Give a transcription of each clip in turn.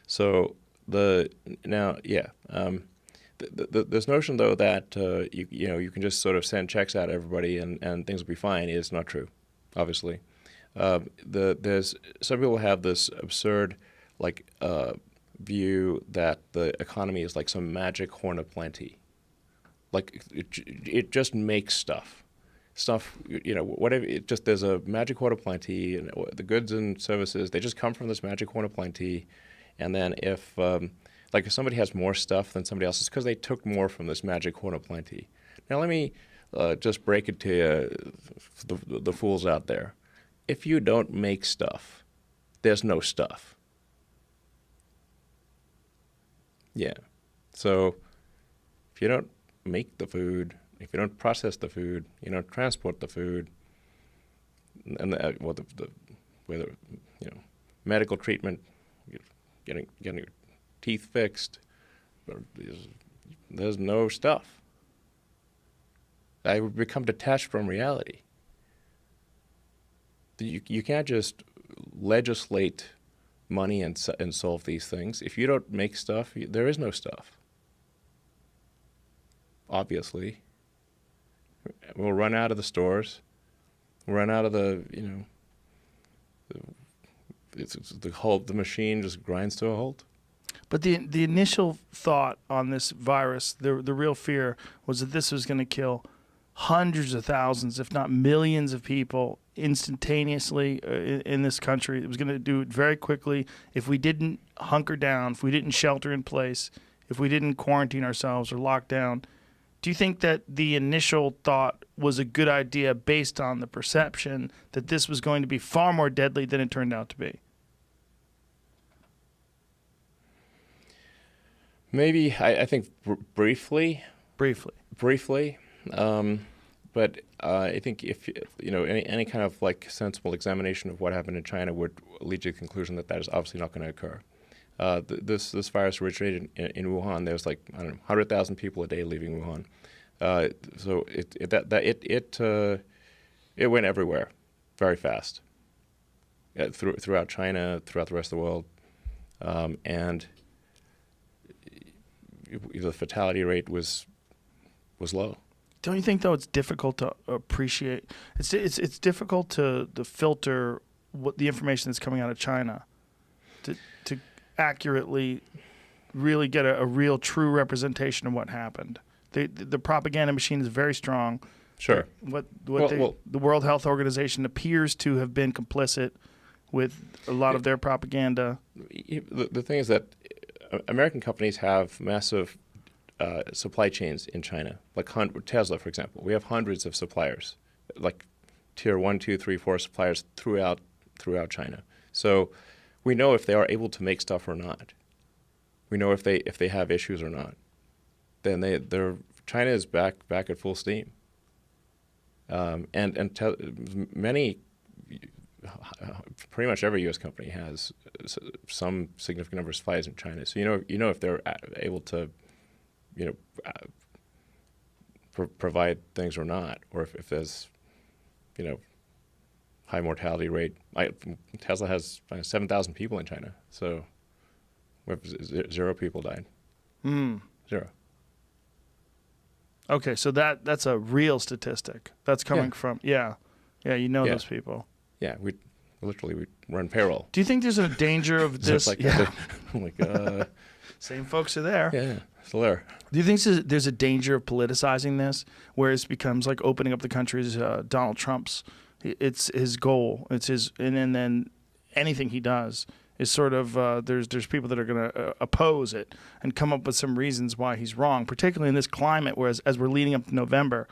So this notion though that you can just sort of send checks out to everybody and things will be fine is not true, obviously. There's some people have this absurd view that the economy is like some magic horn of plenty, like it just makes stuff, whatever. It just there's a magic horn of plenty, and the goods and services they just come from this magic horn of plenty, and then if somebody has more stuff than somebody else, it's because they took more from this magic horn of plenty. Now let me just break it to you, the fools out there. If you don't make stuff, there's no stuff. Yeah. So if you don't make the food, if you don't process the food, you don't transport the food, and whether medical treatment, getting your teeth fixed, there's no stuff. I would become detached from reality. You can't just legislate money and solve these things. If you don't make stuff, there is no stuff. Obviously, we'll run out of the stores. We'll run out of the the machine just grinds to a halt. But the initial thought on this virus, the real fear was that this was going to kill hundreds of thousands, if not millions of people instantaneously in this country. It was going to do it very quickly if we didn't hunker down, if we didn't shelter in place, if we didn't quarantine ourselves or lock down. Do you think that the initial thought was a good idea based on the perception that this was going to be far more deadly than it turned out to be? Maybe, I think briefly. But I think if any kind of sensible examination of what happened in China would lead to the conclusion that that is obviously not going to occur. This virus originated in Wuhan. There's 100,000 people a day leaving Wuhan. So it went everywhere, very fast, throughout China, throughout the rest of the world, and the fatality rate was low. Don't you think, though, it's difficult to appreciate? It's difficult to filter what the information that's coming out of China to accurately really get a real, true representation of what happened. The propaganda machine is very strong. Sure. The World Health Organization appears to have been complicit with a lot of their propaganda. The thing is that American companies have massive supply chains in China, like Tesla, for example. We have hundreds of suppliers, like tier 1, 2, 3, 4 suppliers throughout China. So we know if they are able to make stuff or not. We know if they have issues or not. Then China is back at full steam. Pretty much every U.S. company has some significant number of suppliers in China. So you know if they're able to provide things or not, or if there's high mortality rate. Tesla has 7,000 people in China, so 0 people died. 0. Okay, so that's a real statistic. That's coming from those people. Yeah, we run payroll. Do you think there's a danger of this? So same folks are there. Yeah, still there. Do you think there's a danger of politicizing this, where it becomes like opening up the country as Donald Trump's? It's his goal. It's his, and then anything he does is sort of there's people that are going to oppose it and come up with some reasons why he's wrong, particularly in this climate. Whereas as we're leading up to November,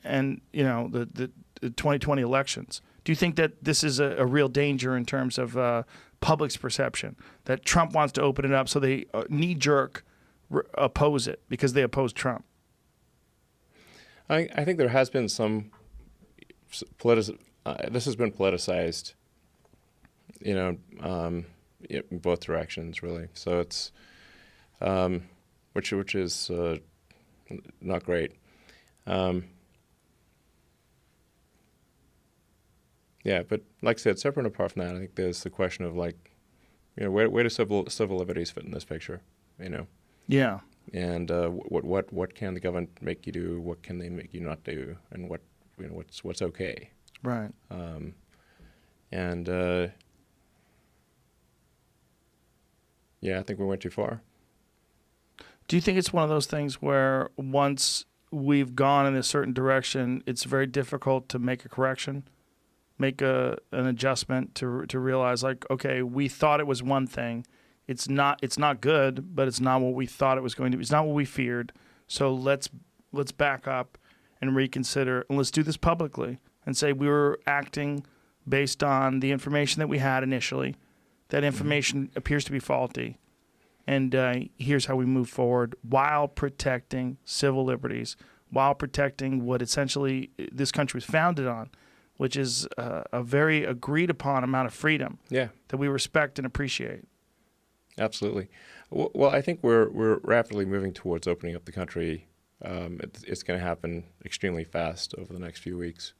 and the 2020 elections, do you think that this is a real danger in terms of public's perception that Trump wants to open it up, so they knee-jerk oppose it because they oppose Trump? I think there has been some this has been politicized, in both directions, really. So it's which is not great. Yeah, but like I said, separate and apart from that, I think there's the question of where do civil liberties fit in this picture? Yeah. And what can the government make you do? What can they make you not do? And what's okay? Right. And yeah, I think we went too far. Do you think it's one of those things where once we've gone in a certain direction, it's very difficult to make a correction, make an adjustment to realize, like, okay, we thought it was one thing. It's not good, but it's not what we thought it was going to be. It's not what we feared. So let's back up and reconsider, and let's do this publicly and say we were acting based on the information that we had initially. That information appears to be faulty. And here's how we move forward while protecting civil liberties, while protecting what essentially this country was founded on, which is a very agreed upon amount of freedom that we respect and appreciate. Absolutely. Well, I think we're rapidly moving towards opening up the country. It's going to happen extremely fast over the next few weeks.